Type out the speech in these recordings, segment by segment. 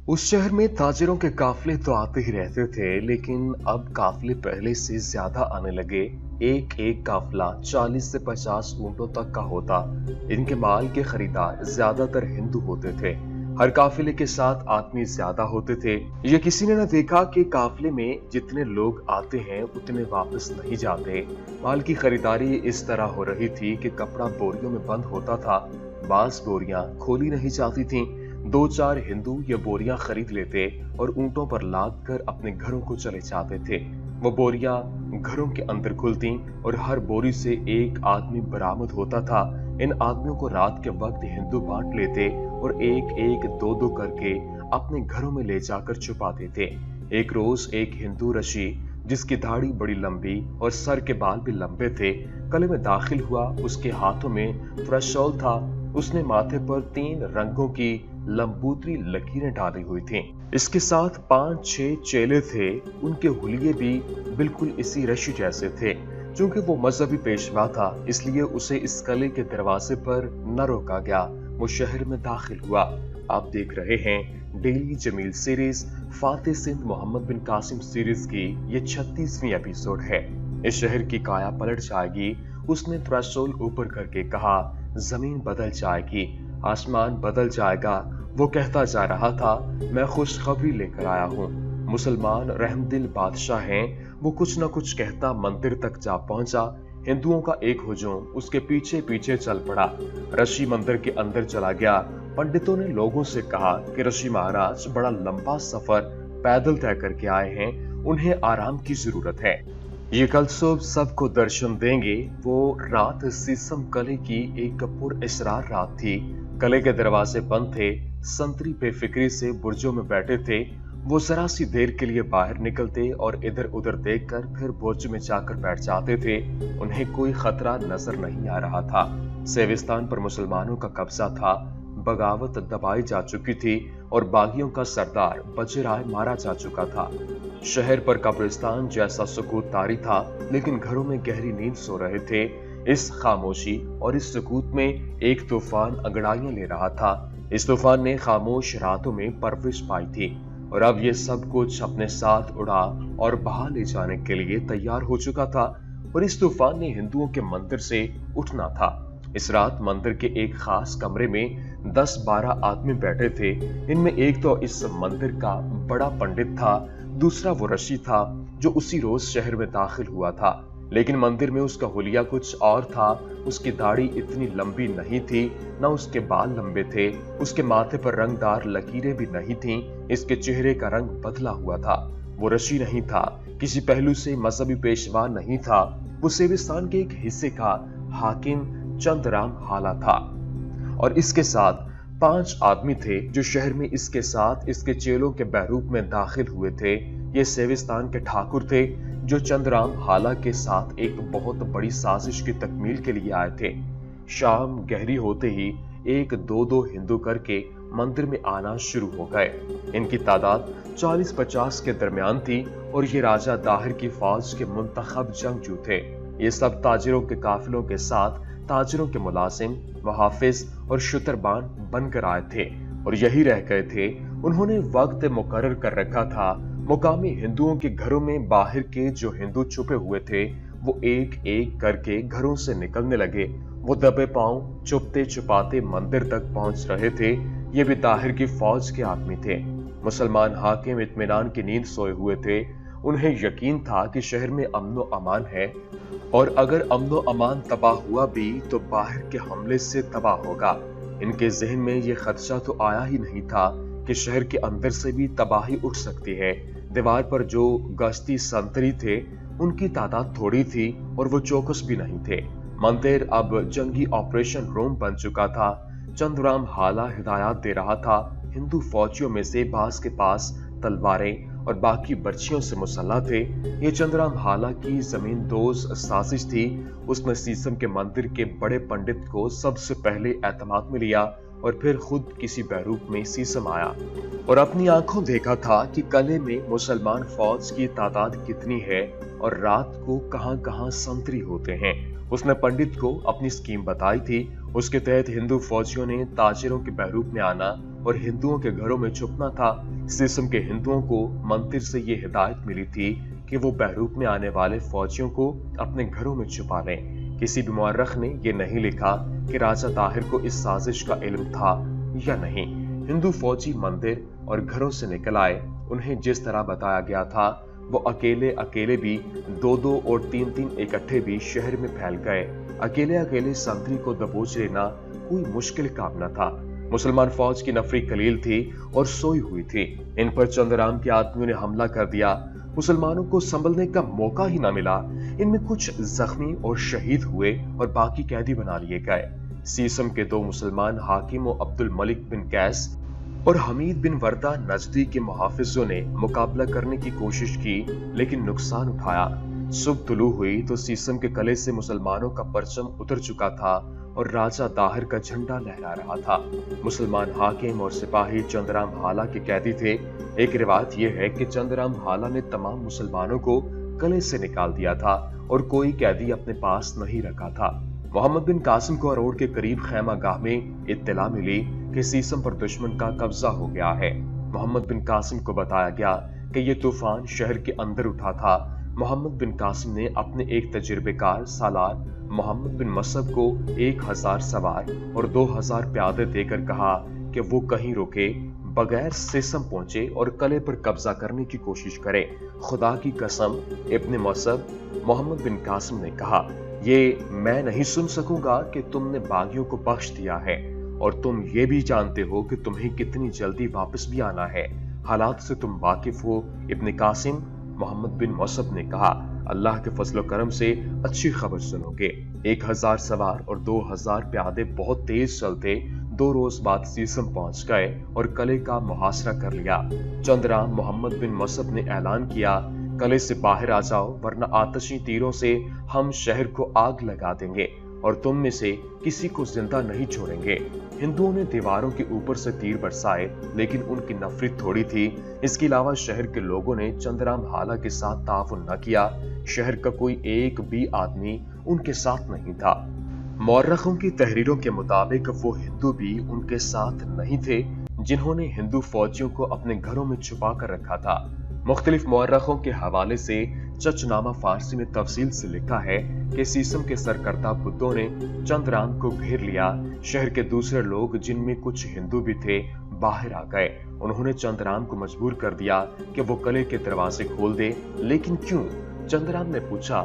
उस शहर में ताजिरों के काफिले तो आते ही रहते थे, लेकिन अब काफिले पहले से ज्यादा आने लगे। एक एक काफिला 40 से 50 ऊंटों तक का होता। इनके माल के खरीदार ज्यादातर हिंदू होते थे। हर काफिले के साथ आदमी ज्यादा होते थे। ये किसी ने न देखा कि काफिले में जितने लोग आते हैं उतने वापस नहीं जाते। माल की खरीदारी इस तरह हो रही थी कि कपड़ा बोरियों में बंद होता था, बांस बोरियां खोली नहीं जाती थीं। दो चार हिंदू ये बोरियां खरीद लेते और ऊंटों पर लाद कर अपने घरों को चले जाते थे। वो बोरियां घरों के अंदर खुलती और हर बोरी से एक आदमी बरामद होता था। इन आदमियों को रात के वक्त हिंदू बांट लेते और एक एक दो दो करके अपने घरों में ले जाकर छुपा देते। एक रोज एक हिंदू रशी, जिसकी दाढ़ी बड़ी लंबी और सर के बाल भी लंबे थे, कले में दाखिल हुआ। उसके हाथों में त्रिशूल था। उसने माथे पर 3 रंगों की लंबूतरी लकीरें डाली हुई थीं। इसके साथ 5-6 चेले थे। उनके हुलिये भी बिल्कुल इसी ऋषि जैसे थे। क्योंकि वो मजहबी पेशवा था, इसलिए उसे इस किले के दरवाजे पर न रोका गया। वो शहर में दाखिल हुआ। आप देख रहे हैं डेली जमील सीरीज, फातेह सिंध मोहम्मद बिन कासिम सीरीज की ये 36वीं एपिसोड है। इस शहर की काया पलट जाएगी। उसने त्रिशूल ऊपर करके कहा, जमीन बदल जाएगी, आसमान बदल जाएगा। वो कहता जा रहा था, मैं खुशखबरी लेकर आया हूँ। मुसलमान रहमदिल बादशाह हैं। वो कुछ न कुछ कहता मंदिर तक जा पहुंचा। हिंदुओं का एक हुजूम उसके पीछे पीछे चल पड़ा। ऋषि मंदिर के अंदर चला गया। पंडितों ने लोगों से कहा कि ऋषि महाराज बड़ा लंबा सफर पैदल तय करके आए हैं, उन्हें आराम की जरूरत है। ये कल सुबह सबको दर्शन देंगे। वो रात सीसम कले की एक पुरअसरार रात थी। कले के दरवाजे बंद थे। संतरी बेफिक्री से बुर्जों में बैठे थे। वो जरा सी देर के लिए बाहर निकलते और इधर उधर देखकर फिर बुर्ज में जाकर बैठ जाते थे। उन्हें कोई खतरा नजर नहीं आ रहा था। सेविस्तान पर मुसलमानों का कब्जा था। बगावत दबाई जा चुकी थी और बागियों का सरदार बजराय मारा जा चुका था। शहर पर कब्रिस्तान जैसा सुकूत तारी था, लेकिन घरों में गहरी नींद सो रहे थे। इस खामोशी और इस सुकूत में एक तूफान अंगड़ाइयां ले रहा था। इस तूफान ने खामोश रातों में परविश पाई थी और अब ये सब कुछ अपने साथ उड़ा और बहा ले जाने के लिए तैयार हो चुका था। और इस तूफान ने हिंदुओं के मंदिर से उठना था। इस रात मंदिर के एक खास कमरे में 10-12 आदमी बैठे थे। इनमें एक तो इस मंदिर का बड़ा पंडित था, दूसरा वो ऋषि था जो उसी रोज शहर में दाखिल हुआ था। लेकिन मंदिर में उसका हुलिया कुछ और था। उसकी दाढ़ी इतनी लंबी नहीं थी, न उसके बाल लंबे थे। उसके माथे पर रंगदार लकीरें भी नहीं थीं। इसके चेहरे का रंग बदला हुआ था। वो ऋषि नहीं था, किसी पहलू से मजहबी पेशवा नहीं था। वो सेविस्तान के एक हिस्से का हाकिम चंद्रराम हाला था और इसके साथ 5 आदमी थे जो शहर में इसके साथ इसके चेलों के बहरूप में दाखिल हुए थे। ये सेविस्तान के ठाकुर थे जो चंद्रराम हाला के साथ एक बहुत बड़ी साजिश की तकमील के लिए आए थे। शाम गहरी होते ही 1-2 हिंदू करके मंदिर में आना शुरू हो गए। इनकी तादाद 40-50 के दरमियान थी और ये राजा दाहिर की फौज के मुंतखब जंगजू थे। ये सब ताजिरों के काफिलों के साथ ताजिरों के मुलाजिम, मुहाफिज और शुतरबान बनकर आए थे और यही रह गए थे। उन्होंने वक्त मुकर्रर कर रखा था। मुकामी हिंदुओं के घरों में बाहर के जो हिंदू छुपे हुए थे वो एक एक करके घरों से निकलने लगे। वो दबे पांव चुपते छुपाते मंदिर तक पहुंच रहे थे। ये भी ताहिर की फौज के आदमी थे। मुसलमान हाकिम इत्मीनान की नींद सोए हुए थे। उन्हें यकीन था कि शहर में अमनो अमान है और अगर अमनो अमान तबाह हुआ भी तो बाहर के हमले से तबाह होगा। इनके जहन में ये खदशा तो आया ही नहीं था कि शहर के अंदर से भी तबाही उठ सकती है। दीवार पर जो गश्ती संतरी थे उनकी तादाद थोड़ी थी और वो चौकस भी नहीं थे। मंदिर अब जंगी ऑपरेशन रूम बन चुका था। चंद्रराम हाला हिदायत दे रहा था। हिंदू फौजियों में से बास के पास तलवारें और बाकी बर्छियों से मुसल्ला थे। ये चंद्रराम हाला की जमीन दोज साजिश थी। उसने सीसम के मंदिर के बड़े पंडित को सबसे पहले एतमाद में लिया और फिर खुद किसी बहरूप में सीसम आया और अपनी आंखों देखा था कि कले में मुसलमान फौज की तादाद कितनी है और रात को कहां-कहां संतरी होते हैं। उसने पंडित को अपनी स्कीम बताई थी। उसके तहत हिंदू फौजियों ने ताजिरों के बहरूप में आना और हिंदुओं के घरों में छुपना था। सिसम के हिंदुओं को मंदिर से ये हिदायत मिली थी कि वो बहरूप में आने वाले फौजियों को अपने घरों में छुपा लें। किसी भी मुअर्रख ने यह नहीं लिखा कि राजा ताहिर को इस साजिश का इल्म था या नहीं। हिंदू फौजी मंदिर और घरों से निकल आए। उन्हें जिस तरह बताया गया था वो अकेले अकेले भी, दो दो और तीन तीन इकट्ठे भी शहर में फैल गए। अकेले अकेले संतरी को दबोच लेना कोई मुश्किल काम न था। मुसलमान फौज की नफरी कलील थी और सोई हुई थी। इन पर चंद्रराम के आदमियों ने हमला कर दिया। मुसलमानों को संभलने का मौका ही न मिला। इनमें कुछ जख्मी और शहीद हुए और बाकी कैदी बना लिए गए। सीसम के दो मुसलमान हाकिमों अब्दुल मलिक बिन कैस और हमीद बिन वर्दा नजदी के मुहाफिजों ने मुकाबला करने की कोशिश की, लेकिन नुकसान उठाया। सुबह तुलू हुई तो सीसम के गले से मुसलमानों का परचम उतर चुका था और राजा दाहिर का झंडा लहरा रहा था। मुसलमान हाकिम और सिपाही चंद्रराम हाला के कैदी थे। एक रिवायत यह है कि चंद्रराम हाला ने तमाम मुसलमानों को गले से निकाल दिया था और कोई कैदी अपने पास नहीं रखा था। मोहम्मद बिन कासिम को अरोड़ के करीब खैमा गाह में इत्तला मिली कि सीसम पर दुश्मन का कब्जा हो गया है। मोहम्मद बिन कासिम को बताया गया कि यह तूफान शहर के अंदर उठा था। मोहम्मद बिन कासिम ने अपने एक तजुर्बेकार सालार मोहम्मद बिन मसब को 1000 सवार और 2000 प्यादे देकर कहा कि वो कहीं रुके बगैर सीसम पहुंचे और कले पर कब्जा करने की कोशिश करे। खुदा की कसम, इब्ने मसब मोहम्मद बिन कासिम ने कहा, ये मैं नहीं सुन सकूंगा कि तुमने बागियों को बख्श दिया है और तुम ये भी जानते हो कि तुम्हें कितनी जल्दी वापस भी आना है। हालात से तुम वाकिफ हो। इब्ने कासिम मोहम्मद बिन मसब ने कहा, अल्लाह के फजलो करम से अच्छी खबर सुनोगे। 1000 सवार और 2000 प्यादे बहुत तेज चलते 2 रोज बाद सीसम पहुंच गए और कले का मुहासरा कर लिया। चंद्रराम मोहम्मद बिन मसब ने ऐलान किया, कले से बाहर आ जाओ वरना आतशी तीरों से हम शहर को आग लगा देंगे और तुम में से किसी को जिंदा नहीं छोड़ेंगे। हिंदुओं ने दीवारों के ऊपर से तीर बरसाए, लेकिन उनकी नफरत थोड़ी थी। इसके अलावा शहर के लोगों ने चंद्रराम हाला के साथ ताउन न किया। शहर का कोई एक भी आदमी उनके साथ नहीं था। मौर्रखों की तहरीरों के मुताबिक वो हिंदू भी उनके साथ नहीं थे जिन्होंने हिंदू फौजियों को अपने घरों में छुपा कर रखा था। मुख्तलिफ मौर्रखों के हवाले से चचनामा फारसी में तफसील से लिखा है कि सीसम के सरकर्ता बुद्धों ने चंद्रराम को घेर लिया। शहर के दूसरे लोग, जिनमें कुछ हिंदू भी थे, बाहर आ गए। उन्होंने चंद्रराम को मजबूर कर दिया कि वो किले के दरवाजे खोल दे। लेकिन क्यों? चंद्रराम ने पूछा,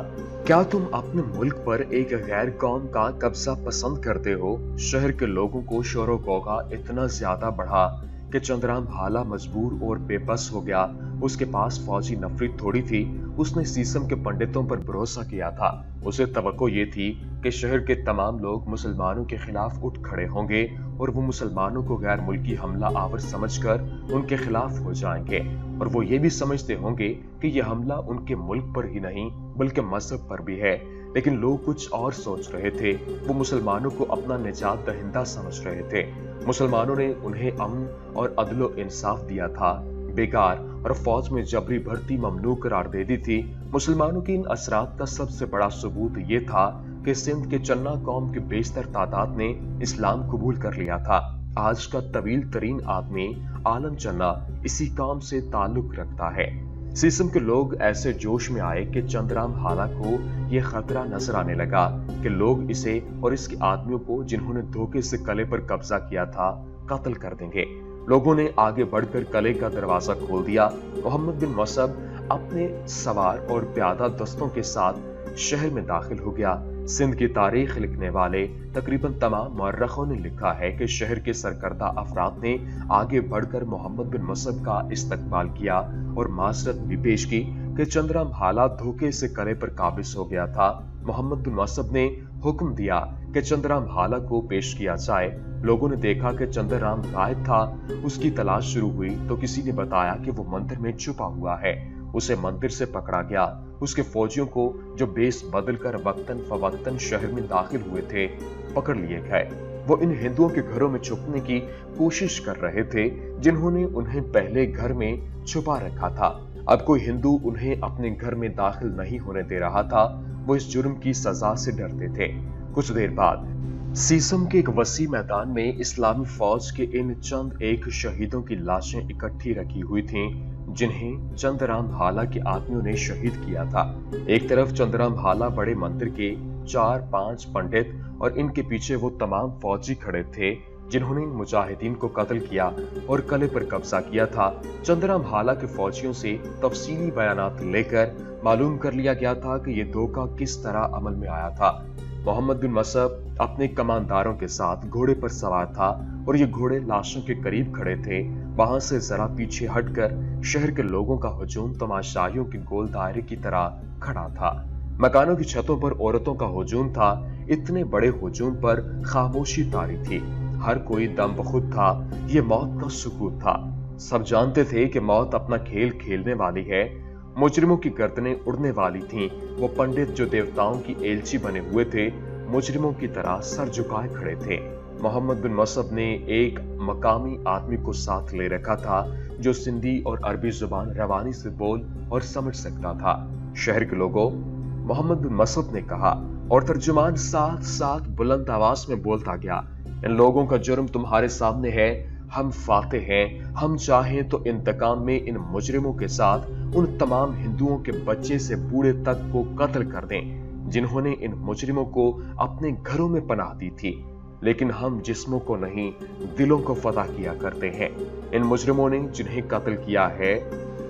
क्या तुम अपने मुल्क पर एक गैर कौम का कब्जा पसंद करते हो? शहर के लोगों को शोरो गौगा इतना ज्यादा बढ़ा कि चंद्रराम हाला मजबूर और बेबस हो गया। उसके पास फौजी नफरत थोड़ी थी। उसने सीसम के पंडितों पर भरोसा किया था। उसे तवक्को ये थी कि शहर के तमाम लोग मुसलमानों के खिलाफ उठ खड़े होंगे और वो मुसलमानों को गैर मुल्की हमला आवर समझकर उनके खिलाफ हो जाएंगे और वो ये भी समझते होंगे कि यह हमला उनके मुल्क पर ही नहीं बल्कि मजहब पर भी है। लेकिन लोग कुछ और सोच रहे थे। वो मुसलमानों को अपना निजात दहिंदा समझ रहे थे। मुसलमानों ने उन्हें अमन और अदलो इंसाफ दिया था, बेकार और फौज में जबरी भर्ती ममनू करार दे दी थी। मुसलमानों की इन असरात का सबसे बड़ा सबूत ये था कि सिंध के चन्ना कौम के बेशतर तादाद ने इस्लाम कबूल कर लिया था। आज का तवील तरीन आदमी आलम चन्ना इसी कौम से ताल्लुक रखता है। सीसम के लोग ऐसे जोश में आए कि चंद्रराम हाला को यह खतरा नजर आने लगा कि लोग इसे और इसके आदमियों को, जिन्होंने धोखे से कले पर कब्जा किया था, कत्ल कर देंगे। लोगों ने आगे बढ़कर कले का दरवाजा खोल दिया। मोहम्मद बिन मसब अपने सवार और प्यादा दस्तों के साथ शहर में दाखिल हो गया। सिंध की तारीख लिखने वाले तकरीबन तमाम मौर्रखों ने लिखा है कि शहर के सरकर्दा अफराद ने आगे बढ़कर मोहम्मद बिन मसब का इस्तकबाल किया और माजरत भी पेश की कि चंद्रराम हाला धोखे से कले पर काबिज हो गया था। मोहम्मद बिन मसब ने हुक्म दिया कि चंद्रराम हाला को पेश किया जाए। लोगों ने देखा कि चंद्रराम गायब था। उसकी तलाश शुरू हुई तो किसी ने बताया कि वो मंदिर में छुपा हुआ है। उसे मंदिर से पकड़ा गया। उसके फौजियों को, जो बेस बदलकर वक्तन फवक्तन शहर में दाखिल हुए थे, पकड़ लिए गए। वो इन हिंदुओं के घरों में छुपने की कोशिश कर रहे थे जिन्होंने उन्हें पहले घर में छुपा रखा था। अब कोई हिंदू उन्हें अपने घर में दाखिल नहीं होने दे रहा था। वो इस जुर्म की सजा से डरते थे। कुछ देर बाद सीसम के एक वसी मैदान में इस्लामी फौज के इन चंद एक शहीदों की लाशें इकट्ठी रखी हुई थीं, जिन्हें चंद्रराम हाला के आदमियों ने शहीद किया था। एक तरफ चंद्रराम हाला बड़े मंदिर के 4-5 पंडित और इनके पीछे वो तमाम फौजी खड़े थे जिन्होंने इन मुजाहिदीन को कत्ल किया और किले पर कब्जा किया था। चंद्रराम हाला के फौजियों से तफसीली बयानात लेकर मालूम कर लिया गया था कि ये धोखा किस तरह अमल में आया था। मोहम्मद बिन मसअब अपने कमानदारों के साथ घोड़े पर सवार था और ये घोड़े लाशों के करीब खड़े थे। वहां से जरा पीछे हटकर शहर के लोगों का हुजूम तमाशाइयों के गोल दायरे की तरह खड़ा था। मकानों की छतों पर औरतों का हुजूम था। इतने बड़े हुजूम पर खामोशी तारी थी। हर कोई दम बखुद था। ये मौत का सुकूत था। सब जानते थे कि मौत अपना खेल खेलने वाली है। मुजरिमों की गर्दनें उड़ने वाली थीं। वो पंडित जो देवताओं की एलची बने हुए थे, मुजरिमों की तरह सर झुकाए खड़े थे। मोहम्मद बिन मसअब ने एक मकामी आदमी को साथ ले रखा था जो सिंधी और अरबी जुबान रवानी से बोल और समझ सकता था। शहर के लोगों, मोहम्मद बिन मसअब ने कहा और तर्जुमान साथ साथ बुलंद आवाज में बोलता गया, इन लोगों का जुर्म तुम्हारे सामने है। हम फाते हैं। हम चाहें तो इंतकाम में इन मुजरिमों के साथ उन तमाम हिंदुओं के बच्चे से बूढ़े तक को कत्ल कर दें जिन्होंने इन मुजरिमों को अपने घरों में पनाह दी थी। लेकिन हम जिस्मों को नहीं, दिलों को फदा किया करते हैं। इन मुजरिमों ने जिन्हें कत्ल किया है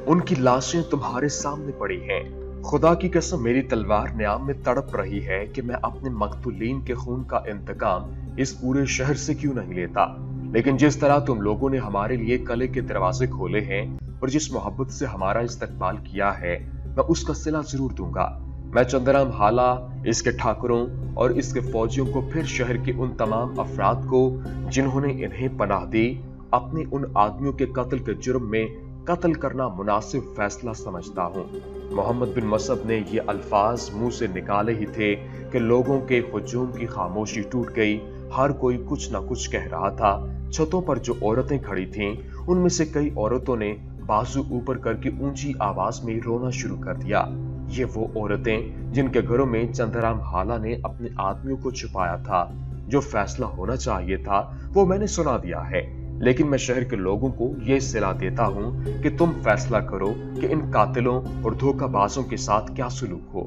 उनकी लाशें तुम्हारे सामने पड़ी हैं। खुदा की कसम, मेरी तलवार न्याम में तड़प रही है कि मैं अपने मकतूलीन के खून का इंतकाम इस पूरे शहर से क्यों नहीं लेता। लेकिन जिस तरह तुम लोगों ने हमारे लिए किले के दरवाजे खोले हैं और जिस मोहब्बत से हमारा इस्तकबाल किया है, मैं उसका सिला जरूर दूंगा। मैं चंद्रराम हाला, इसके ठाकुरों और इसके फौजियों को, फिर शहर के उन तमाम अफराद को जिन्होंने इन्हें पनाह दी, अपने उन आदमियों के कत्ल के जुर्म में कत्ल करना मुनासिब फैसला समझता हूँ। मोहम्मद बिन मसअब ने ये अल्फाज मुंह से निकाले ही थे कि लोगों के हुजूम की खामोशी टूट गई। हर कोई कुछ ना कुछ कह रहा था। छतों पर जो औरतें खड़ी थीं, उनमें से कई औरतों ने बाजू ऊपर करके ऊंची आवाज में रोना शुरू कर दिया। ये वो औरतें जिनके घरों में चंद्रराम हाला ने अपने आदमियों को छुपाया था। जो फैसला होना चाहिए था वो मैंने सुना दिया है, लेकिन मैं शहर के लोगों को यह सलाह देता हूं कि तुम फैसला करो कि इन कातिलों और धोखाबाजों के साथ क्या सलूक हो।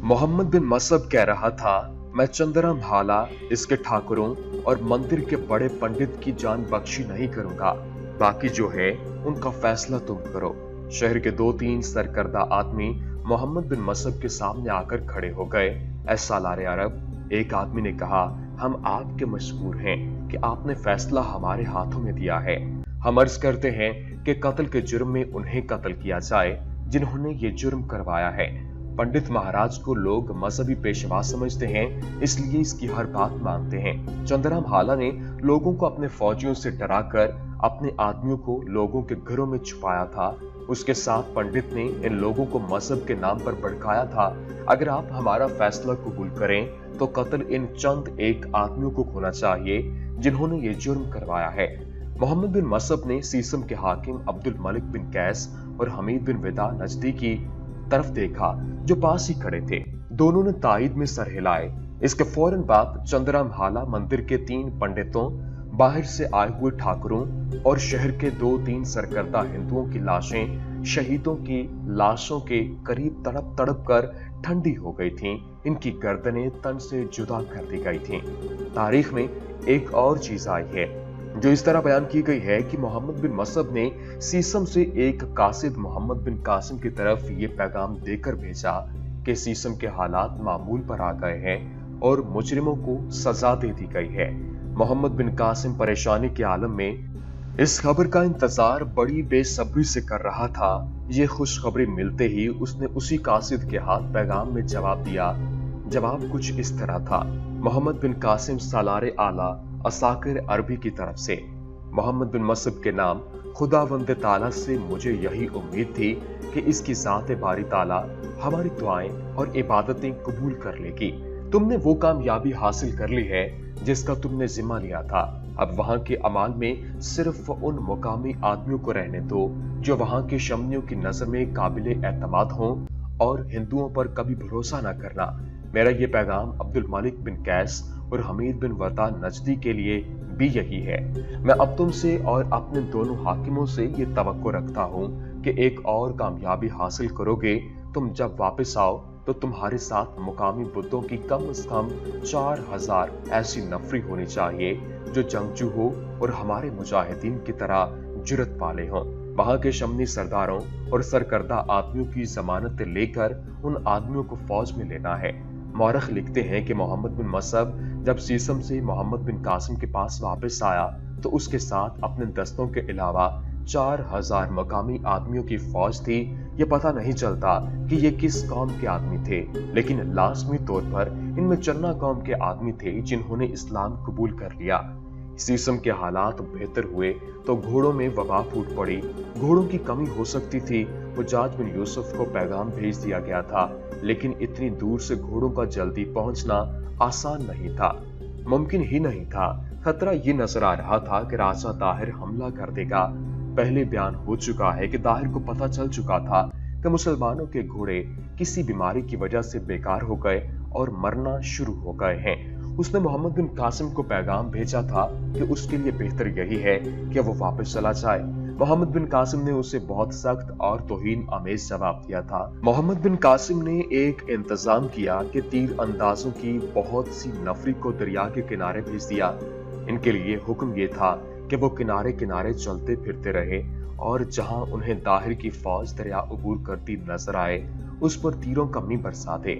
मोहम्मद बिन मसअब कह रहा था, मैं चंद्रराम हाला, इसके ठाकुरों और मंदिर के बड़े पंडित की जान बख्शी नहीं करूंगा। बाकी जो है उनका फैसला तुम करो। शहर के 2-3 सरकर्दा आदमी मोहम्मद बिन मसअब के सामने आकर खड़े हो गए। ऐ सालारे अरब, एक आदमी ने कहा, हम आपके मशकूर हैं कि आपने फैसला हमारे हाथों में दिया है। हम अर्ज करते हैं कि कत्ल के जुर्म में उन्हें कत्ल किया जाए जिन्होंने ये जुर्म करवाया है। पंडित महाराज को लोग मजहबी पेशवा समझते हैं, इसलिए इसकी हर बात मानते हैं। चंद्रराम हाला ने लोगों को अपने फौजियों से डराकर अपने आदमियों को लोगों के घरों में छुपाया था। उसके साथ पंडित ने इन लोगों को मजहब के नाम पर भड़काया था। अगर आप हमारा फैसला कबूल करें तो कत्ल इन चंद एक आदमियों को होना चाहिए जिन्होंने ये जुर्म करवाया है। मोहम्मद बिन मसअब ने सीसम के हाकिम अब्दुल मलिक बिन कैस और हमीद बिन विदा नजदी की तरफ देखा जो पास ही खड़े थे। दोनों ने ताईद में सर हिलाए। इसके फौरन बाद चंद्रराम हाला मंदिर के 3 पंडितों, बाहर से आए हुए ठाकुरों और शहर के 2-3 सरकर्दा हिंदुओं की लाशें शहीदों की लाशों के करीब तड़प तड़प कर ठंडी हो गई थीं। इनकी गर्दनें तन से जुदा कर दी गई थीं। तारीख में एक और चीज आई है जो इस तरह बयान की गई है कि मोहम्मद बिन मसअब ने सीसम से एक कासिद मोहम्मद बिन कासिम की तरफ ये पैगाम देकर भेजा कि सीसम के हालात मामूल पर आ गए हैं और मुजरिमों को सजा दे दी गई है। मोहम्मद बिन कासिम परेशानी के आलम में इस खबर का इंतजार बड़ी बेसब्री से कर रहा था। ये खुशखबरी मिलते ही उसने उसी कासिद के हाथ पैगाम में जवाब दिया। जवाब कुछ इस तरह था, मोहम्मद बिन कासिम सालारे आला असाकिर अरबी की तरफ से। मोहम्मद बिन मसअब के नाम खुदावंद ताला से मुझे यही उम्मीद थी कि इसकी ज़ात बारी ताला हमारी दुआएं और इबादतें कबूल कर लेगी। तुमने वो कामयाबी हासिल कर ली है जिसका तुमने जिम्मा लिया था। अब वहां के अमाल में सिर्फ उन मुकामी आदमियों को रहने दो जो वहां के शमनियों की नजर में काबिल एतमाद हों और हिंदुओं पर कभी भरोसा न करना। मेरा ये पैगाम अब्दुल मलिक बिन कैस और हमीद बिन वता नजदी के लिए भी यही है। मैं अब तुमसे और अपने दोनों हाकिमों से ये तवक्को रखता हूँ कि एक और कामयाबी हासिल करोगे। तुम जब वापस आओ तो तुम्हारे साथ मुकामी बुतों की कम से कम 4000 ऐसी नफरी होनी चाहिए जो जंगजू हो और हमारे मुजाहिदीन की तरह जुर्रत वाले हों। वहां के शमनी सरदारों और सरकर्दा आदमियों की जमानत लेकर उन आदमियों को फौज में लेना है। मौरख लिखते हैं कि मोहम्मद बिन मसअब जब सीसम से मोहम्मद बिन कासिम के पास वापस आया तो उसके साथ अपने दस्तों के अलावा 4000 मकामी आदमियों की फौज थी। ये पता नहीं चलता कि ये किस कौम के आदमी थे, लेकिन लाजमी तौर पर इनमें चन्ना कौम के आदमी थे जिन्होंने इस्लाम कबूल कर लिया। सीसम के हालात बेहतर हुए तो घोड़ों में वबा फूट पड़ी। घोड़ों की कमी हो सकती थी। हुज्जाज बिन यूसुफ को पैगाम भेज दिया गया था, लेकिन इतनी दूर से घोड़ों का जल्दी पहुंचना आसान नहीं था, मुमकिन ही नहीं था। खतरा ये नजर आ रहा था कि राजा ताहिर हमला कर देगा। पहले बयान हो चुका है कि ताहिर को पता चल चुका था कि मुसलमानों के घोड़े किसी बीमारी की वजह से बेकार हो गए और मरना शुरू हो गए हैं। उसने मोहम्मद बिन कासिम को पैगाम भेजा था कि उसके लिए बेहतर यही है कि वो वापस चला जाए। मोहम्मद बिन कासिम ने उसे बहुत सख्त और तौहीन आमेज जवाब दिया था। मोहम्मद बिन कासिम ने एक इंतजाम किया कि तीर अंदाजों की बहुत सी नफरी को दरिया के किनारे भेज दिया। इनके लिए हुक्म ये था कि वो किनारे किनारे चलते फिरते रहे और जहां उन्हें ताहिर की फौज दरिया अबूर करती नजर आए उस पर तीरों कमी बरसा दे।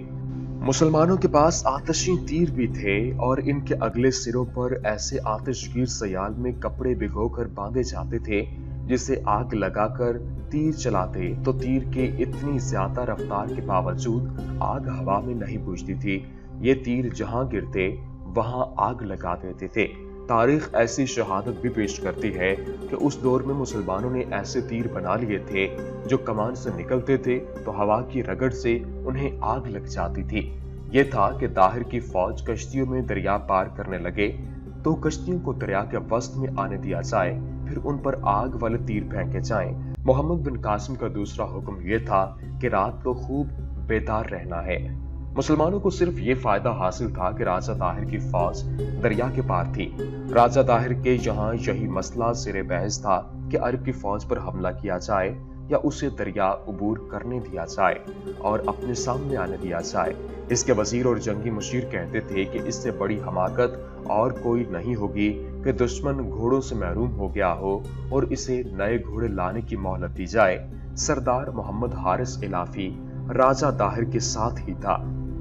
मुसलमानों के पास आतिशी तीर भी थे और इनके अगले सिरों पर ऐसे आतिशगीर सयाल में कपड़े भिगोकर बांधे जाते थे जिसे आग लगाकर तीर चलाते तो तीर के इतनी ज्यादा रफ्तार के बावजूद आग हवा में नहीं बुझती थी। ये तीर जहां गिरते वहां आग लगा देते थे। तारीख ऐसी शहादत भी पेश करती है कि उस दौर में मुसलमानों ने ऐसे तीर बना लिए थे जो कमान से निकलते थे तो हवा की रगड़ से उन्हें आग लग जाती थी। ये था कि ताहिर की फौज कश्तियों में दरिया पार करने लगे तो कश्तियों को दरिया के वसत में आने दिया जाए, फिर उन पर आग वाले तीर फेंके जाएं। मोहम्मद बिन कासिम का दूसरा हुक्म यह था कि रात को खूब बेदार रहना है। मुसलमानों को सिर्फ ये फायदा हासिल था कि राजा ताहिर की फौज दरिया के पार थी। राजा ताहिर के यहाँ यही मसला सिरे बहस था कि अरब की फौज पर हमला किया जाए या उसे दरिया अबूर करने दिया जाए और अपने सामने आने दिया जाए। इसके वजीर और जंगी मुशीर कहते थे कि इससे बड़ी हमाकत और कोई नहीं होगी कि दुश्मन घोड़ों से महरूम हो गया हो और इसे नए घोड़े लाने की मोहलत दी जाए। सरदार मोहम्मद हारिस इलाफी राजा ताहिर के साथ ही था।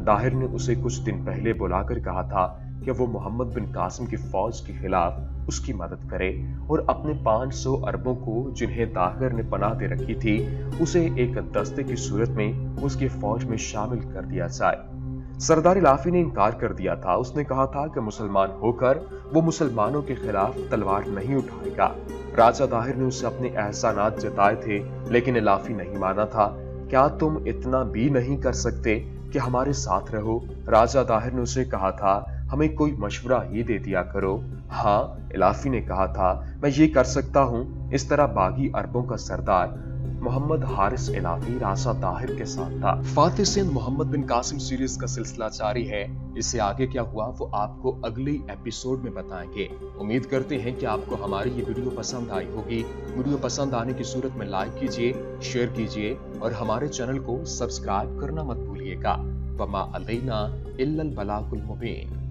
ताहिर ने उसे कुछ दिन पहले बुलाकर कहा था कि वो मोहम्मद बिन कासिम की फौज के खिलाफ उसकी मदद करे और अपने 500 अरबों को जिन्हें ताहिर ने पनाह दे रखी थी उसे एक दस्ते की सूरत में उसकी फौज में शामिल कर दिया जाए। सरदार इलाफी ने इनकार कर दिया था। उसने कहा था कि मुसलमान होकर वो मुसलमानों के खिलाफ तलवार नहीं उठाएगा। राजा ताहिर ने उसे अपने एहसानात जताए थे, लेकिन इलाफी नहीं माना था। क्या तुम इतना भी नहीं कर सकते कि हमारे साथ रहो? राजा ताहिर ने उसे कहा था, हमें कोई मशवरा ही दे दिया करो। हाँ, इलाफी ने कहा था, मैं ये कर सकता हूँ। इस तरह बागी अरबों का सरदार मोहम्मद हारिस इलाफी राजा ताहिर के साथ था। फातिह सिंध मोहम्मद बिन कासिम सीरीज का सिलसिला जारी है। इससे आगे क्या हुआ वो आपको अगली एपिसोड में बताएंगे। उम्मीद करते हैं कि आपको हमारी ये वीडियो पसंद आई होगी। वीडियो पसंद आने की सूरत में लाइक कीजिए, शेयर कीजिए और हमारे चैनल को सब्सक्राइब करना मत भूलिएगा। वमा अलैना इल्लल बलागुल मुबीन।